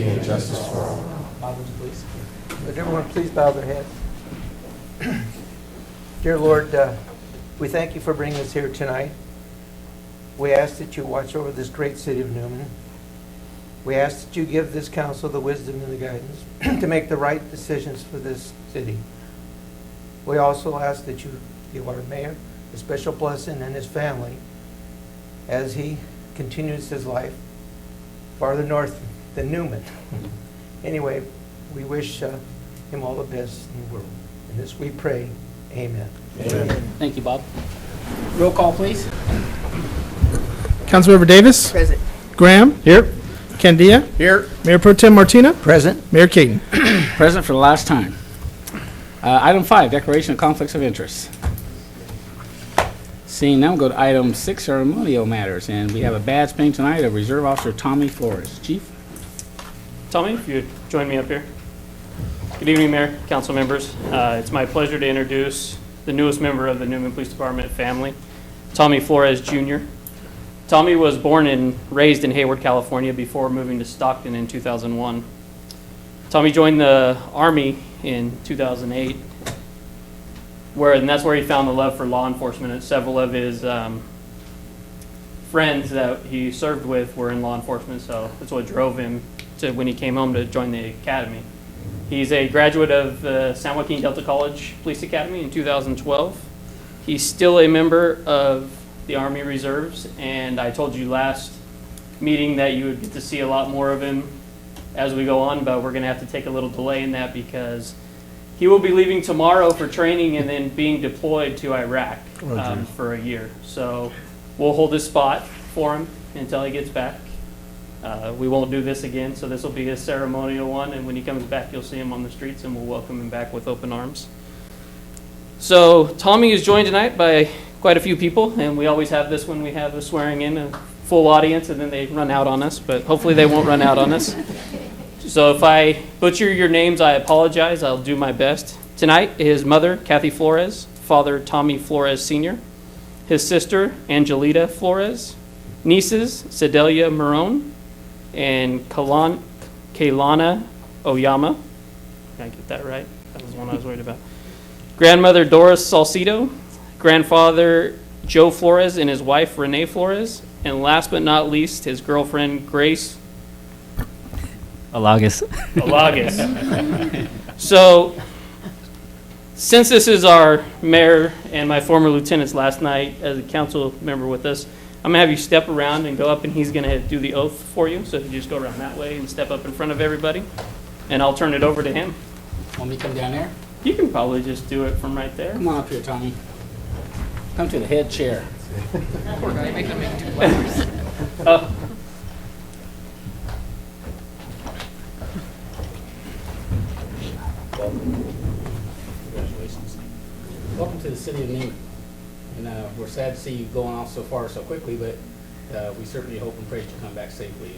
and justice for all. Please. Would everyone please bow their heads? Dear Lord, we thank you for bringing us here tonight. We ask that you watch over this great city of Newman. We ask that you give this council the wisdom and the guidance to make the right decisions for this city. We also ask that you give our mayor a special blessing and his family as he continues his life farther north than Newman. Anyway, we wish him all the best in the world. In this we pray, amen. Amen. Thank you, Bob. Roll call, please. Councilmember Davis. Present. Graham. Here. Candia. Here. Mayor Pro Tem Martina. Present. Mayor Caton. Present for the last time. Item 5, declaration of conflicts of interest. Seeing none, we'll go to item 6, ceremonial matters. And we have a badge paying tonight of Reserve Officer Tommy Flores. Chief? Tommy, if you'd join me up here. Good evening, Mayor, council members. It's my pleasure to introduce the newest member of the Newman Police Department family, Tommy Flores Jr. Tommy was born and raised in Hayward, California before moving to Stockton in 2001. Tommy joined the Army in 2008, and that's where he found the love for law enforcement. And several of his friends that he served with were in law enforcement, so that's what drove him to, when he came home, to join the academy. He's a graduate of San Joaquin Delta College Police Academy in 2012. He's still a member of the Army Reserves, and I told you last meeting that you would get to see a lot more of him as we go on, but we're going to have to take a little delay in that because he will be leaving tomorrow for training and then being deployed to Iraq for a year. So we'll hold his spot for him until he gets back. We won't do this again, so this will be a ceremonial one, and when he comes back, you'll see him on the streets, and we'll welcome him back with open arms. So Tommy is joined tonight by quite a few people, and we always have this when we have a swearing in, a full audience, and then they run out on us, but hopefully they won't run out on us. So if I butcher your names, I apologize. I'll do my best. Tonight, his mother, Kathy Flores, father, Tommy Flores Sr., his sister, Angelita Flores, nieces, Sedelia Marone, and Kaylana Oyama. Did I get that right? That was the one I was worried about. Grandmother, Doris Salcido, grandfather, Joe Flores, and his wife, Renee Flores, and last but not least, his girlfriend, Grace Alagas. So, since this is our mayor and my former lieutenant's last night as a council member with us, I'm going to have you step around and go up, and he's going to do the oath for you. So if you just go around that way and step up in front of everybody, and I'll turn it over to him. Want me to come down there? You can probably just do it from right there. Come on up here, Tommy. Come to the head chair. Poor guy, make him make 2 flowers. Congratulations. Welcome to the city of Newman. And we're sad to see you going off so far so quickly, but we certainly hope and pray that you come back safely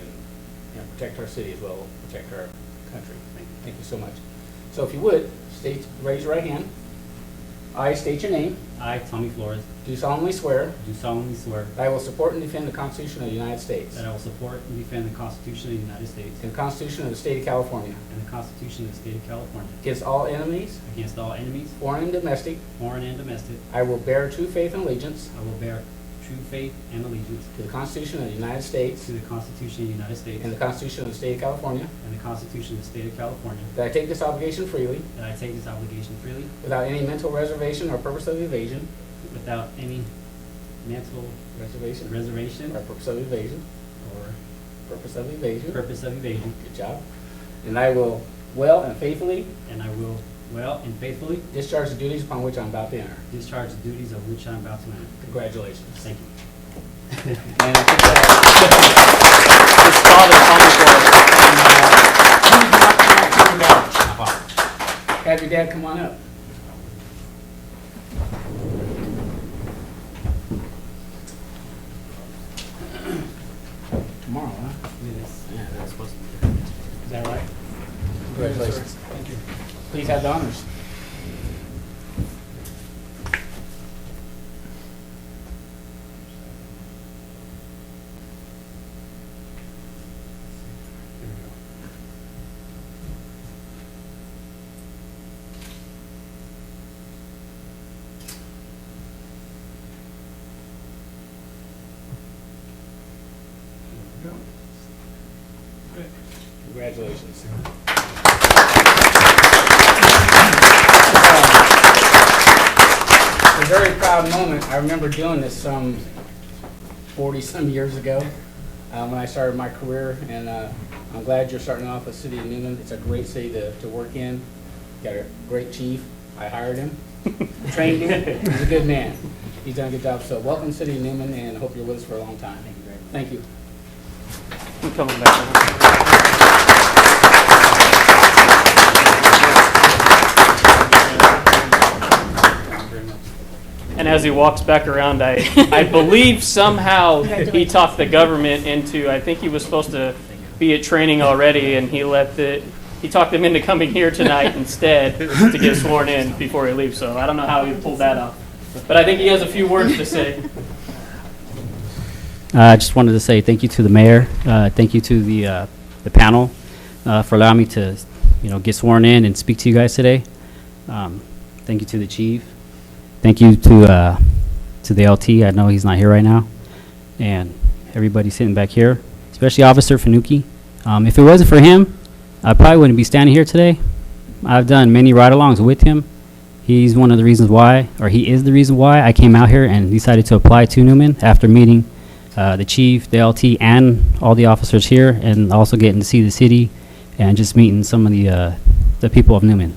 and protect our city as well, protect our country. Thank you so much. So if you would, raise your right hand. I state your name. I, Tommy Flores, Do solemnly swear do solemnly swear that I will support and defend the Constitution of the United States that I will support and defend the Constitution of the United States and the Constitution of the State of California and the Constitution of the State of California against all enemies, against all enemies, foreign and domestic. foreign and domestic. I will bear true faith and allegiance I will bear true faith and allegiance to the Constitution of the United States to the Constitution of the United States and the Constitution of the State of California. and the Constitution of the State of California, That I take this obligation freely, that I take this obligation freely without any mental reservation or purpose of evasion. without any mental Reservation reservation or purpose of evasion. or Purpose of evasion. purpose of evasion, Good job. And I will well and faithfully and I will well and faithfully discharge the duties upon which I'm about to enter. discharge the duties of which I am about to enter. Congratulations. Thank you. And I think that, His father, Tommy Flores. have your dad come on up. Tomorrow, huh? Yeah, that's supposed to be. Is that right? Congratulations. Thank you. Please have the honors. Congratulations. It's a very proud moment. I remember doing this some 40-some years ago when I started my career, and I'm glad you're starting off with City of Newman. It's a great city to work in. Got a great chief. I hired him, trained him. He's a good man. He's done a good job. So welcome, City of Newman, and hope you're with us for a long time. Thank you. I'm coming back. And as he walks back around, I believe somehow he talked the government into, I think he was supposed to be at training already, and he talked them into coming here tonight instead to get sworn in before he leaves. So I don't know how he pulled that off. But I think he has a few words to say. I just wanted to say thank you to the mayor. Thank you to the panel for allowing me to, get sworn in and speak to you guys today. Thank you to the chief. Thank you to the LT. I know he's not here right now, and everybody sitting back here, especially Officer Fanucci. If it wasn't for him, I probably wouldn't be standing here today. I've done many ride-alongs with him. He's one of the reasons why, or he is the reason why I came out here and decided to apply to Newman after meeting the chief, the LT, and all the officers here, and also getting to see the city and just meeting some of the people of Newman.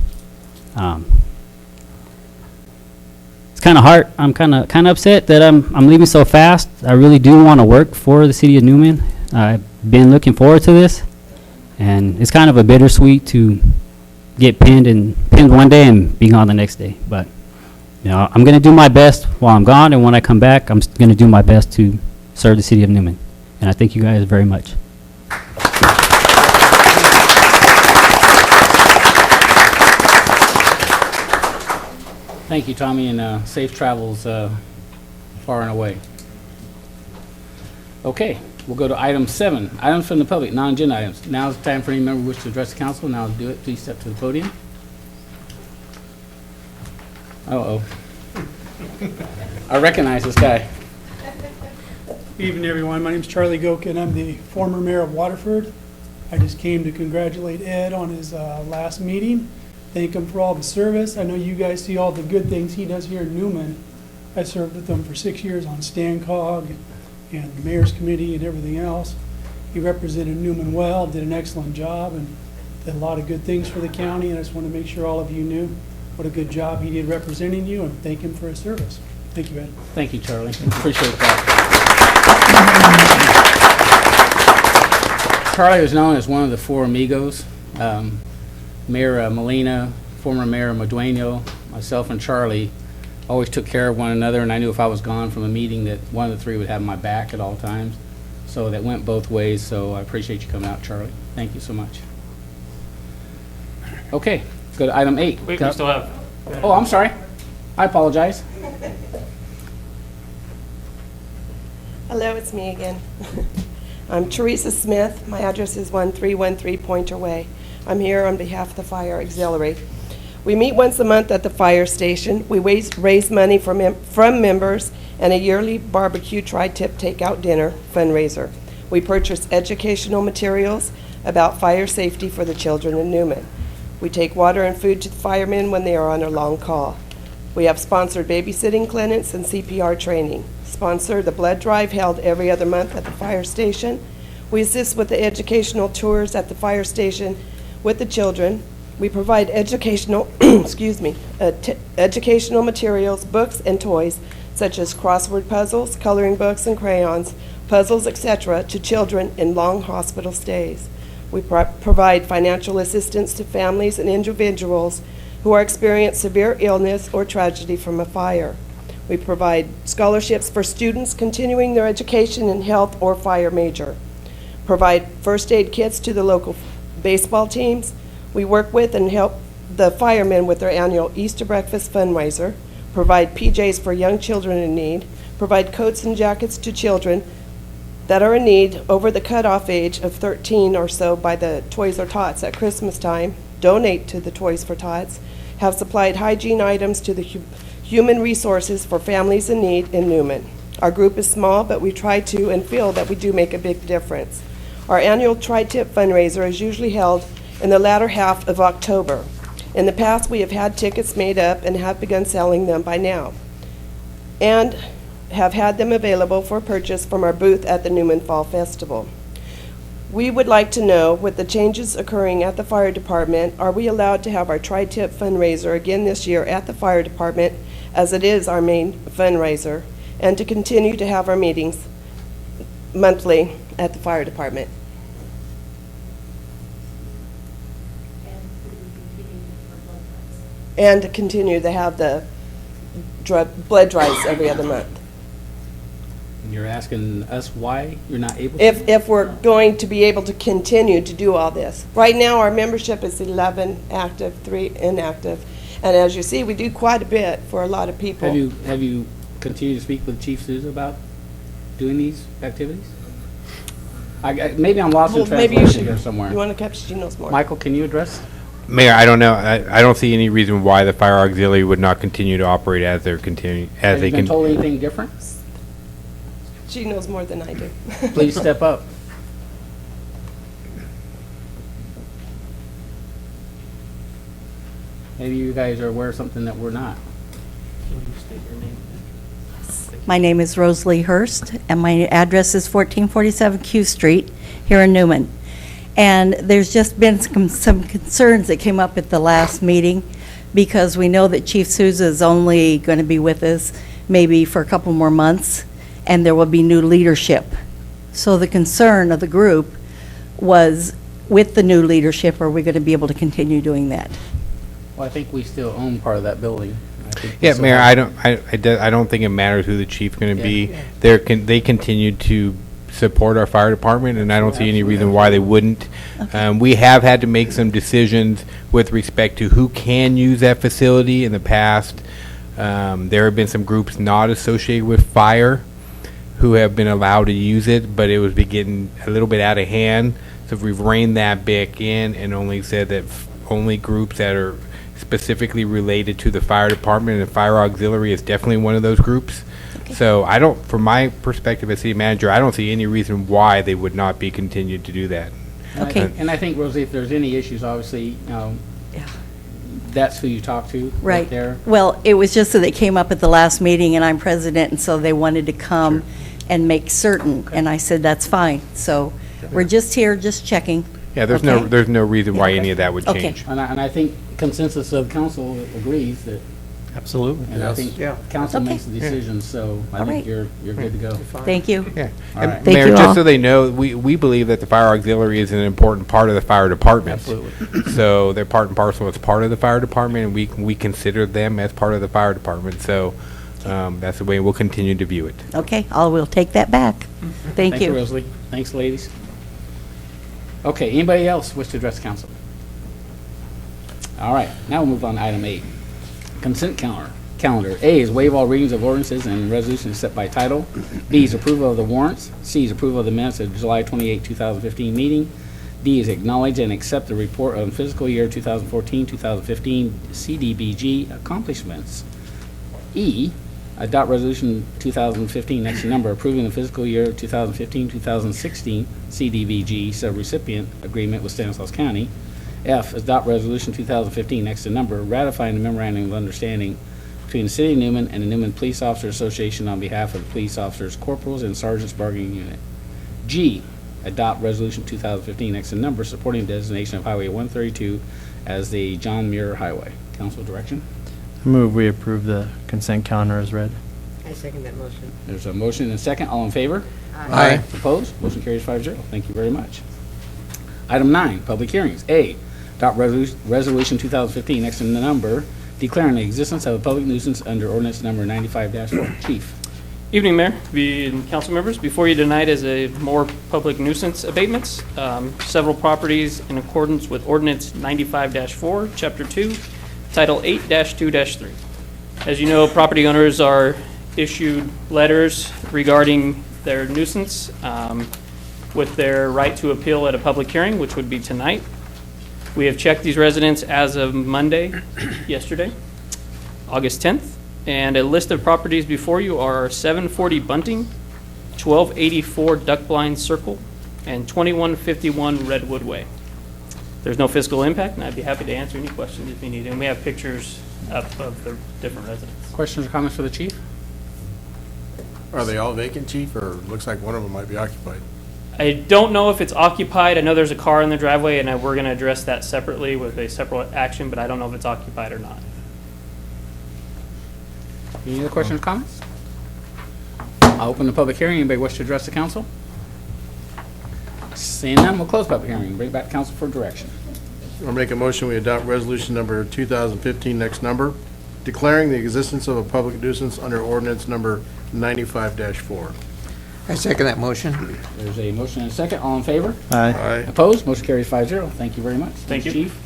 It's kind of hard. I'm kind of upset that I'm leaving so fast. I really do want to work for the city of Newman. I've been looking forward to this, and it's kind of a bittersweet to get pinned one day and be gone the next day. But I'm going to do my best while I'm gone, and when I come back, I'm going to do my best to serve the city of Newman. And I thank you guys very much. Thank you, Tommy, and safe travels far and away. Okay, we'll go to item 7, items from the public, non-agenda items. Now is the time for any member who wishes to address the council. Now do it. Please step to the podium. Uh-oh. I recognize this guy. Good evening, everyone. My name is Charlie Gokin. I'm the former mayor of Waterford. I just came to congratulate Ed on his last meeting. Thank him for all the service. I know you guys see all the good things he does here in Newman. I served with him for 6 years on StanCog and the mayor's committee and everything else. He represented Newman well, did an excellent job, and did a lot of good things for the county. And I just want to make sure all of you knew what a good job he did representing you, and thank him for his service. Thank you, Ed. Thank you, Charlie. Appreciate that. Charlie was known as one of the four amigos. Mayor Molina, former Mayor Madueño, myself, and Charlie always took care of one another, and I knew if I was gone from a meeting that one of the three would have my back at all times. So that went both ways, so I appreciate you coming out, Charlie. Thank you so much. Okay, go to item 8. Wait, we still have. Oh, I'm sorry. I apologize. Hello, it's me again. I'm Teresa Smith. My address is 1313 Pointer Way. I'm here on behalf of the Fire Auxiliary. We meet once a month at the fire station. We raise money from members and a yearly barbecue tri-tip takeout dinner fundraiser. We purchase educational materials about fire safety for the children in Newman. We take water and food to the firemen when they are on a long call. We have sponsored babysitting clinics and CPR training. Sponsor the blood drive held every other month at the fire station. We assist with the educational tours at the fire station with the children. We provide educational, educational materials, books, and toys, such as crossword puzzles, coloring books and crayons, puzzles, etc., to children in long hospital stays. We provide financial assistance to families and individuals who are experiencing severe illness or tragedy from a fire. We provide scholarships for students continuing their education in health or fire major. Provide first aid kits to the local baseball teams. We work with and help the firemen with their annual Easter breakfast fundraiser. Provide PJs for young children in need. Provide coats and jackets to children that are in need over the cutoff age of 13 or so by the Toys for Tots at Christmas time. Donate to the Toys for Tots. Have supplied hygiene items to the human resources for families in need in Newman. Our group is small, but we try to and feel that we do make a big difference. Our annual Tri-Tip fundraiser is usually held in the latter half of October. In the past, we have had tickets made up and have begun selling them by now, and have had them available for purchase from our booth at the Newman Fall Festival. We would like to know, with the changes occurring at the fire department, are we allowed to have our Tri-Tip fundraiser again this year at the fire department, as it is our main fundraiser, and to continue to have our meetings monthly at the fire department? And to continue to have the blood drives every other month. You're asking us why you're not able to? If we're going to be able to continue to do all this. Right now, our membership is 11 active, 3 inactive. And as you see, we do quite a bit for a lot of people. Have you continued to speak with Chief Souza about doing these activities? Maybe I'm lost in Well, maybe you translation should. here somewhere. You want to catch, she knows more. Michael, can you address? Mayor, I don't know. I don't see any reason why the fire auxiliary would not continue to operate as they're continuing, as Have they you been can. told anything different? She knows more than I do. Please step up. Maybe you guys are aware of something that we're not. My name is Rosalie Hurst, and my address is 1447 Q Street here in Newman. And there's just been some concerns that came up at the last meeting, because we know that Chief Souza is only going to be with us maybe for a couple more months, and there will be new leadership. So the concern of the group was, with the new leadership, are we going to be able to continue doing that? Well, I think we still own part of that building. I think we Yeah, still Mayor, have- I don't think it matters who the chief's going to be. Yeah. They continue to support our fire department, and I don't see any reason why they wouldn't. We have had to make some decisions with respect to who can use that facility in the past. There have been some groups not associated with fire who have been allowed to use it, but it was getting a little bit out of hand. So we've reined that back in and only said that only groups that are specifically related to the fire department, and the fire auxiliary is definitely one of those groups. So I don't, from my perspective as city manager, I don't see any reason why they would not be continued to do that. Okay. And I think, Rosie, if there's any issues, obviously, Yeah. that's who you talk to Right. there. Well, it was just that it came up at the last meeting, and I'm president, and so they wanted to come and make certain, and I said, that's fine. So we're just here, just checking. Yeah, there's Okay. no reason why any of that would Okay. change. And I think consensus of council agrees that, Absolutely. and I think Yeah. council Okay. makes the decisions, so I All think right. you're good to go. Thank you. Yeah. All And right. Thank Mayor, you just all. so they know, we believe that the fire auxiliary is an important part of the fire department. Absolutely. So they're part and parcel as part of the fire department, and we consider them as part of the fire department. So that's the way we'll continue to view it. Okay, we'll take that back. Thank Thank you, you. Rosalie. Thanks, ladies. Okay, anybody else wish to address council? All right, now we'll move on to item 8. Consent calendar. A is waive all readings of ordinances and resolutions set by title. B is approval of the warrants. C is approval of the minutes of July 28, 2015 meeting. D is acknowledge and accept the report on fiscal year 2014-2015 CDBG accomplishments. E, adopt resolution 2015 next number approving the fiscal year 2015-2016 CDBG subrecipient agreement with Stanislaus County. F, adopt resolution 2015 next to number ratifying the memorandum of understanding between the City of Newman and the Newman Police Officers Association on behalf of the police officers, corporals, and sergeants bargaining unit. G, adopt resolution 2015 next to number supporting designation of Highway 132 as the John Muir Highway. Council direction? I move we approve the consent calendar as read. I second that motion. There's a motion and a second. All in favor? Aye. Opposed? Motion carries 5-0. Thank you very much. Item 9, public hearings. A, adopt resolution 2015 next to the number declaring the existence of a public nuisance under ordinance number 95-4. Chief. Evening, Mayor, council members. Before you tonight is a more public nuisance abatements. Several properties in accordance with ordinance 95-4, Chapter 2, Title 8-2-3. As you know, property owners are issued letters regarding their nuisance with their right to appeal at a public hearing, which would be tonight. We have checked these residents as of Monday, yesterday, August 10th, and a list of properties before you are 740 Bunting, 1284 Duck Blind Circle, and 2151 Redwood Way. There's no fiscal impact, and I'd be happy to answer any questions if you need. And we have pictures up of the different residents. Questions or comments for the chief? Are they all vacant, chief, or looks like one of them might be occupied? I don't know if it's occupied. I know there's a car in the driveway, and we're going to address that separately with a separate action, but I don't know if it's occupied or not. Any other questions or comments? I'll open the public hearing. Anybody wish to address the council? Seeing none, we'll close public hearing. Bring it back to council for direction. I'll make a motion, we adopt resolution number 2015, next number, declaring the existence of a public nuisance under ordinance number 95-4. I second that motion. There's a motion and a second. All in favor? Aye. Aye. Opposed? Motion carries 5-0. Thank you very much. Thank you. Chief.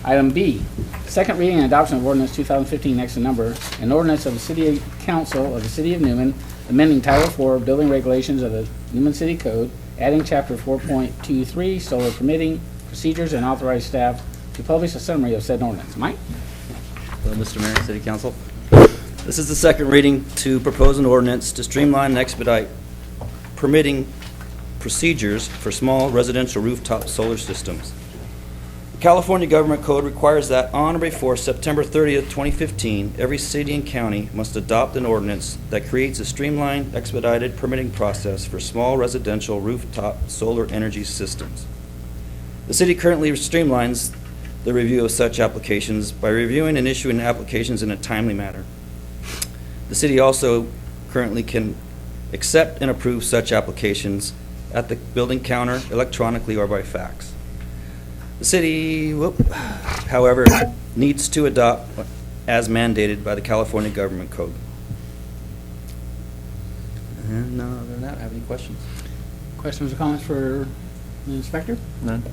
Item B, second reading and adoption of ordinance 2015, next in number, an ordinance of the City Council of the City of Newman, amending Title IV Building Regulations of the Newman City Code, adding Chapter 4.23, solar permitting procedures, and authorize staff to publish a summary of said ordinance. Mike? Hello, Mr. Mayor, City Council. This is the second reading to propose an ordinance to streamline and expedite permitting procedures for small residential rooftop solar systems. The California Government Code requires that on or before September 30th, 2015, every city and county must adopt an ordinance that creates a streamlined, expedited permitting process for small residential rooftop solar energy systems. The city currently streamlines the review of such applications by reviewing and issuing applications in a timely manner. The city also currently can accept and approve such applications at the building counter, electronically, or by fax. The city, however, needs to adopt as mandated by the California Government Code. And other than that, I have any questions? Questions or comments for the inspector? None.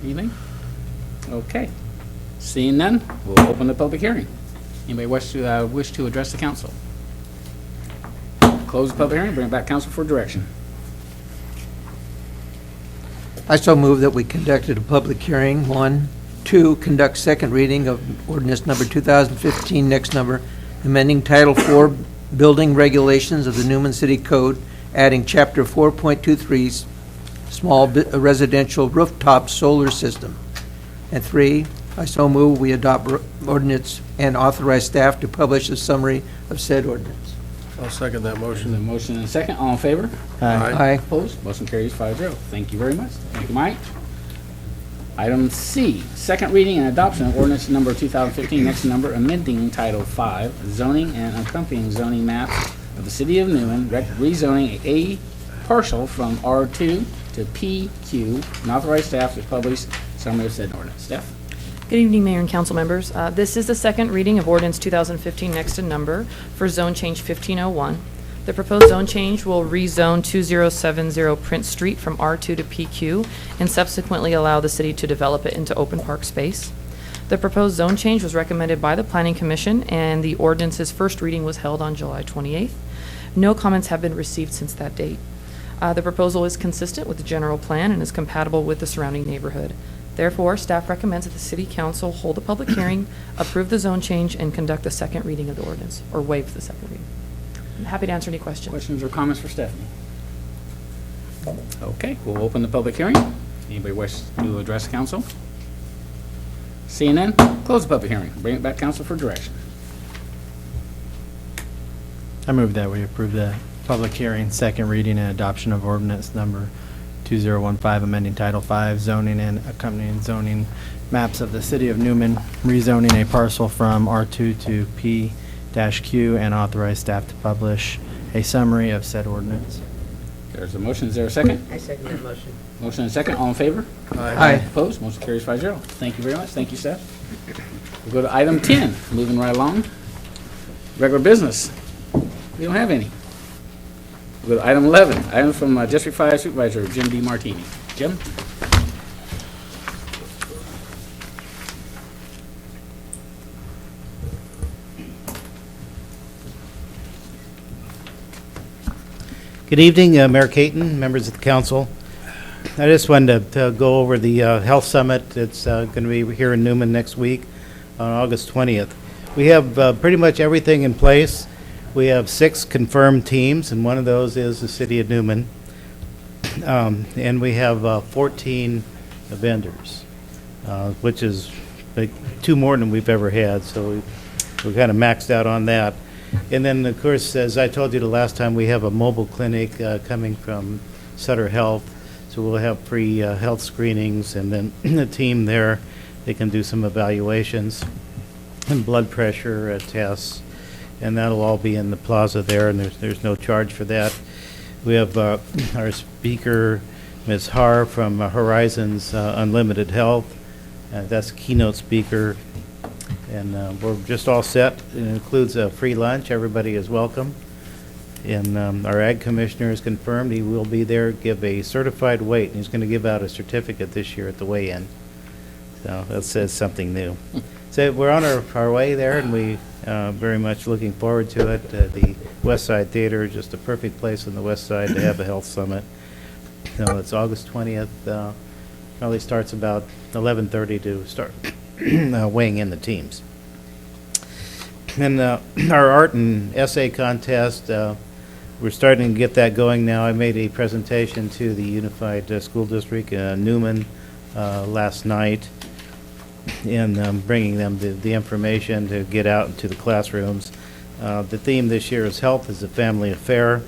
Anything? Okay. Seeing none, we'll open the public hearing. Anybody wish to address the council? Close the public hearing, bring it back to council for direction. I so move that we conducted a public hearing, 1. 2, conduct second reading of ordinance number 2015, next number, amending Title IV Building Regulations of the Newman City Code, adding Chapter 4.23, small residential rooftop solar system. And 3, I so move we adopt ordinance and authorize staff to publish a summary of said ordinance. I'll second that There's a motion. motion and a second. All in favor? Aye. Opposed? Motion carries 5-0. Thank you very much. Thank you, Mike. Item C, second reading and adoption of ordinance number 2015, next number, amending Title V, zoning and accompanying zoning maps of the City of Newman, rezoning a parcel from R2 to PQ, and authorize staff to publish summary of said ordinance. Steph? Good evening, Mayor and council members. This is the second reading of ordinance 2015, next in number, for zone change 1501. The proposed zone change will rezone 2070 Prince Street from R2 to PQ and subsequently allow the city to develop it into open park space. The proposed zone change was recommended by the Planning Commission, and the ordinance's first reading was held on July 28th. No comments have been received since that date. The proposal is consistent with the general plan and is compatible with the surrounding neighborhood. Therefore, staff recommends that the City Council hold a public hearing, approve the zone change, and conduct the second reading of the ordinance, or waive the second reading. I'm happy to answer any questions. Questions or comments for Stephanie? Okay, we'll open the public hearing. Anybody wish to address council? Seeing none, close the public hearing. Bring it back to council for direction. I move that we approve the public hearing, second reading and adoption of ordinance number 2015, amending Title V, zoning and accompanying zoning maps of the City of Newman, rezoning a parcel from R2 to P-Q, and authorize staff to publish a summary of said ordinance. There's a motion. Is there a second? I second that motion. Motion and a second. All in favor? Aye. Opposed? Motion carries 5-0. Thank you very much. Thank you, Steph. We'll go to item 10, moving right along. Regular business. We don't have any. We'll go to item 11, item from District 5 Supervisor Jim D. Martini. Jim? Good evening, Mayor Caton, members of the council. I just wanted to go over the health summit that's going to be here in Newman next week on August 20th. We have pretty much everything in place. We have 6 confirmed teams, and one of those is the City of Newman. And we have 14 vendors, which is like 2 more than we've ever had, so we kind of maxed out on that. And then, of course, as I told you the last time, we have a mobile clinic coming from Sutter Health, so we'll have free health screenings, and then the team there, they can do some evaluations and blood pressure tests, and that'll all be in the plaza there, and there's no charge for that. We have our speaker, Ms. Har from Horizons Unlimited Health. That's a keynote speaker, and we're just all set. It includes a free lunch. Everybody is welcome. And our ag commissioner has confirmed he will be there, give a certified weight, and he's going to give out a certificate this year at the weigh-in. So that says something new. So we're on our way there, and we very much looking forward to it. The West Side Theater is just a perfect place on the west side to have a health summit. So it's August 20th. Probably starts about 11:30 to start weighing in the teams. And our art and essay contest, we're starting to get that going now. I made a presentation to the Unified School District, Newman, last night, and bringing them the information to get out into the classrooms. The theme this year is Health is a Family Affair.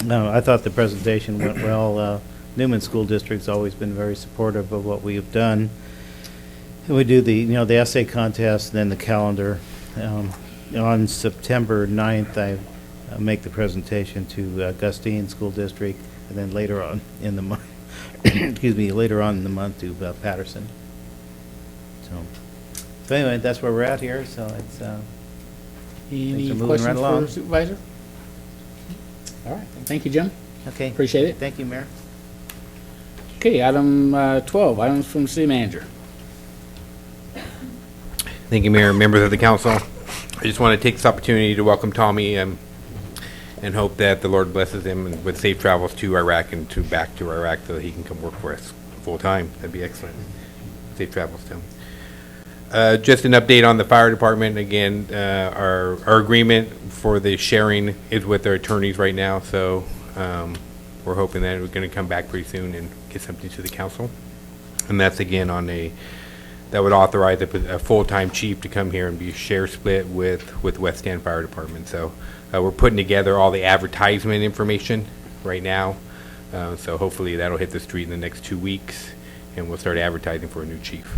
I thought the presentation went well. Newman School District's always been very supportive of what we have done. And we do the essay contest and then the calendar. On September 9th, I make the presentation to Gustine School District, and then later on in the month, later on in the month to Patterson. So anyway, that's where we're at here. So it's Any moving questions right along. for Supervisor? All right, thank you, Jim. Okay. Appreciate it. Thank you, Mayor. Okay, item 12, items from the city manager. Thank you, Mayor, members of the council. I just want to take this opportunity to welcome Tommy and hope that the Lord blesses him with safe travels to Iraq and back to Iraq so that he can come work for us full time. That'd be excellent. Safe travels to him. Just an update on the fire department. Again, our agreement for the sharing is with our attorneys right now, so we're hoping that we're going to come back pretty soon and get something to the council. And that's again that would authorize a full-time chief to come here and be share split with West End Fire Department. So we're putting together all the advertisement information right now. So hopefully that'll hit the street in the next 2 weeks, and we'll start advertising for a new chief.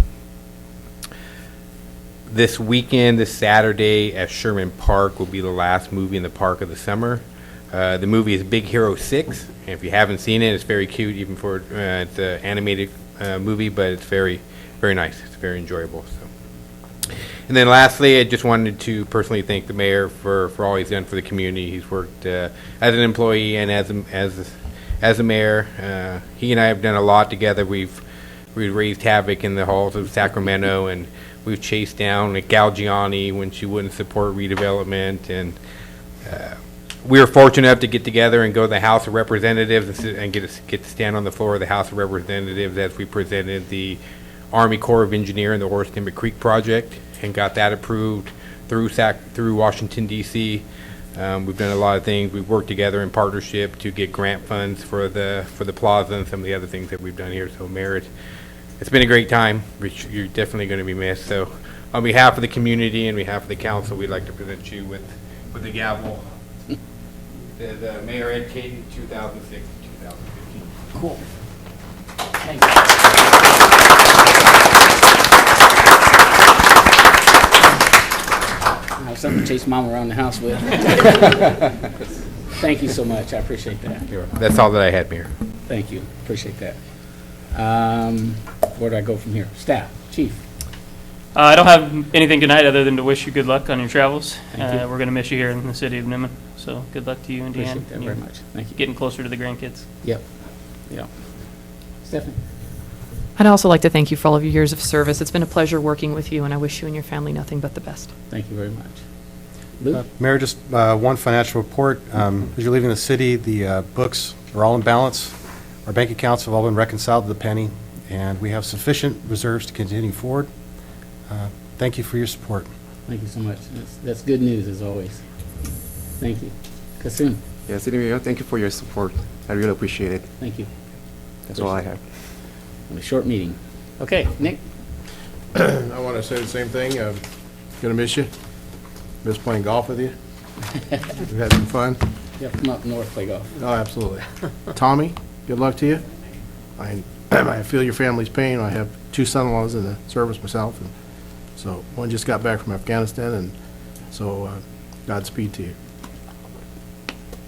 This weekend, this Saturday at Sherman Park will be the last movie in the park of the summer. The movie is Big Hero 6, and if you haven't seen it, it's very cute, even for it's an animated movie, but it's very, very nice. It's very enjoyable. So, and then lastly, I just wanted to personally thank the mayor for all he's done for the community. He's worked as an employee and as a mayor. He and I have done a lot together. We've raised havoc in the halls of Sacramento, and we've chased down Galgiani when she wouldn't support redevelopment, and we were fortunate enough to get together and go to the House of Representatives and get to stand on the floor of the House of Representatives as we presented the Army Corps of Engineers and the Horace Dimmitt Creek project and got that approved through Washington, D.C. We've done a lot of things. We've worked together in partnership to get grant funds for the plaza and some of the other things that we've done here. So, Mayor, it's been a great time, which you're definitely going to be missed. So, on behalf of the community and behalf of the council, we'd like to present you with the gavel. It says Mayor Ed Caden, 2006 to 2015. Cool. Thank you. I have something to chase Mom around the house with. Thank you so much. I appreciate that. That's all that I had, Mayor. Thank you. Appreciate that. Where do I go from here? Staff, Chief. I don't have anything tonight other than to wish you good luck on your travels. Thank you. We're going to miss you here in the city of Newman. So good luck to you and Deanne. Appreciate that very much. Thank you. Getting closer to the grandkids. Yep. Stephanie. I'd also like to thank you for all of your years of service. It's been a pleasure working with you, and I wish you and your family nothing but the best. Thank you very much. Luke? Mayor, just one financial report. As you're leaving the city, the books are all in balance. Our bank accounts have all been reconciled to the penny, and we have sufficient reserves to continue forward. Thank you for your support. Thank you so much. That's good news, as always. Thank you. Kassoon. Yeah, City Mayor, thank you for your support. I really appreciate it. Thank you. That's all I have. A short meeting. Okay, Nick? I want to say the same thing. Gonna miss you. Miss playing golf with you. We've had some fun. Yeah, come up north, play golf. Oh, absolutely. Tommy, good luck to you. I feel your family's pain. I have two son-in-laws in the service myself, and so one just got back from Afghanistan, and so Godspeed to you.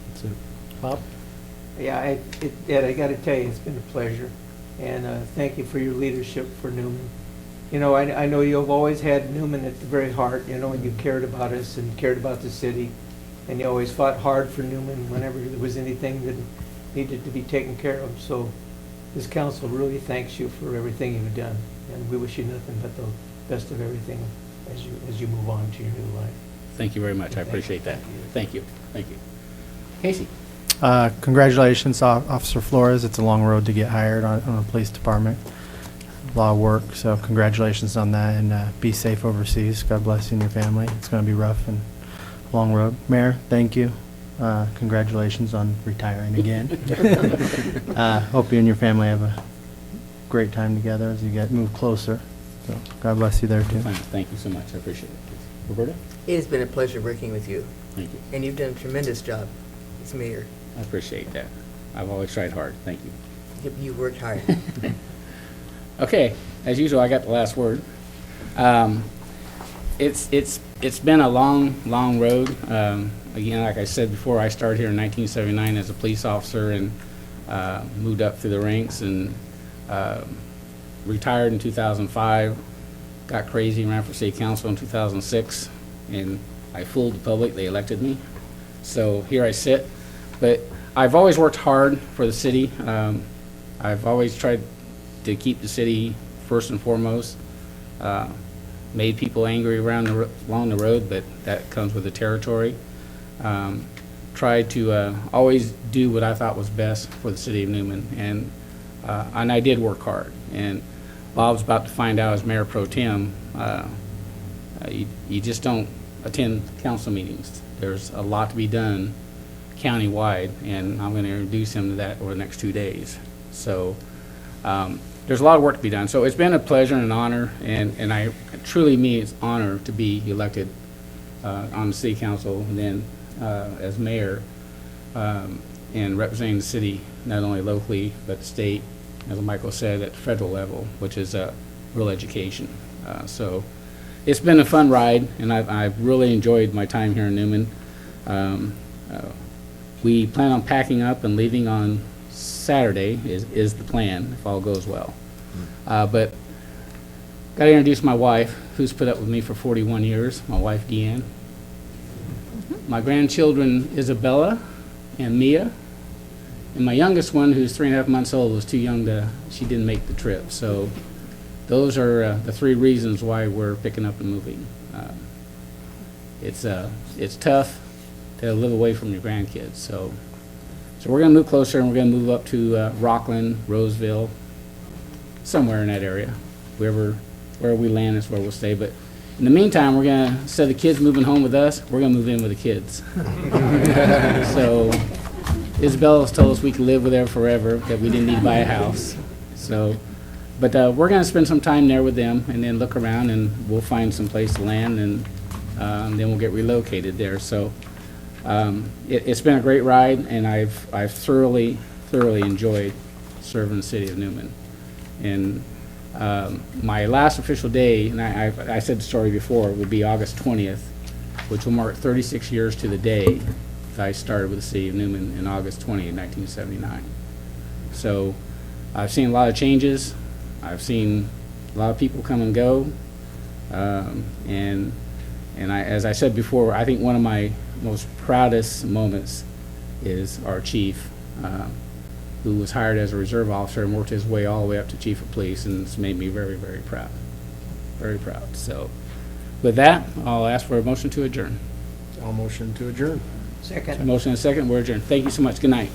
That's it. Bob? Yeah, Ed, I got to tell you, it's been a pleasure, and thank you for your leadership for Newman. You know, I know you've always had Newman at the very heart, you know, and you cared about us and cared about the city, and you always fought hard for Newman whenever there was anything that needed to be taken care of. So this council really thanks you for everything you've done, and we wish you nothing but the best of everything as you move on to your new life. Thank you very much. I appreciate that. Thank you. Thank you. Casey? Congratulations, Officer Flores. It's a long road to get hired on the police department. A lot of work, so congratulations on that, and be safe overseas. God bless you and your family. It's going to be rough and a long road. Mayor, thank you. Congratulations on retiring again. Hope you and your family have a great time together as you move closer. So God bless you there too. Thank you so much. I appreciate it. Roberta? It has been a pleasure working with you. Thank you. And you've done a tremendous job as mayor. I appreciate that. I've always tried hard. Thank you. You worked hard. Okay, as usual, I got the last word. It's been a long road. Again, like I said before, I started here in 1979 as a police officer and moved up through the ranks and retired in 2005. Got crazy and ran for city council in 2006, and I fooled the public. They elected me. So here I sit. But I've always worked hard for the city. I've always tried to keep the city first and foremost. Made people angry along the road, but that comes with the territory. Tried to always do what I thought was best for the city of Newman, and I did work hard. And Bob's about to find out as Mayor Pro Tem, you just don't attend council meetings. There's a lot to be done county-wide, and I'm going to introduce him to that over the next 2 days. So there's a lot of work to be done. So it's been a pleasure and an honor, and I truly mean it's an honor to be elected on the city council and then as mayor and representing the city not only locally but the state, as Michael said, at the federal level, which is real education. So it's been a fun ride, and I've really enjoyed my time here in Newman. We plan on packing up and leaving on Saturday is the plan, if all goes well. But got to introduce my wife, who's put up with me for 41 years, my wife, Deanne. My grandchildren, Isabella and Mia. And my youngest one, who's 3.5 months old, was too young she didn't make the trip. So those are the 3 reasons why we're picking up and moving. It's tough to live away from your grandkids. So we're going to move closer, and we're going to move up to Rockland, Roseville, somewhere in that area. Where we land is where we'll stay. But in the meantime, we're going to, instead of the kids moving home with us, we're going to move in with the kids. So Isabella's told us we could live with her forever, that we didn't need to buy a house. So, but we're going to spend some time there with them and then look around, and we'll find some place to land, and then we'll get relocated there. So it's been a great ride, and I've thoroughly enjoyed serving the city of Newman. And my last official day, and I said the story before, would be August 20th, which will mark 36 years to the day that I started with the city of Newman in August 20th, 1979. So I've seen a lot of changes. I've seen a lot of people come and go. And as I said before, I think one of my most proudest moments is our chief, who was hired as a reserve officer and worked his way all the way up to chief of police, and it's made me very, very proud. Very proud. So with that, I'll ask for a motion to adjourn. I'll motion to adjourn. Second. So motion and a second, we're adjourned. Thank you so much. Good night.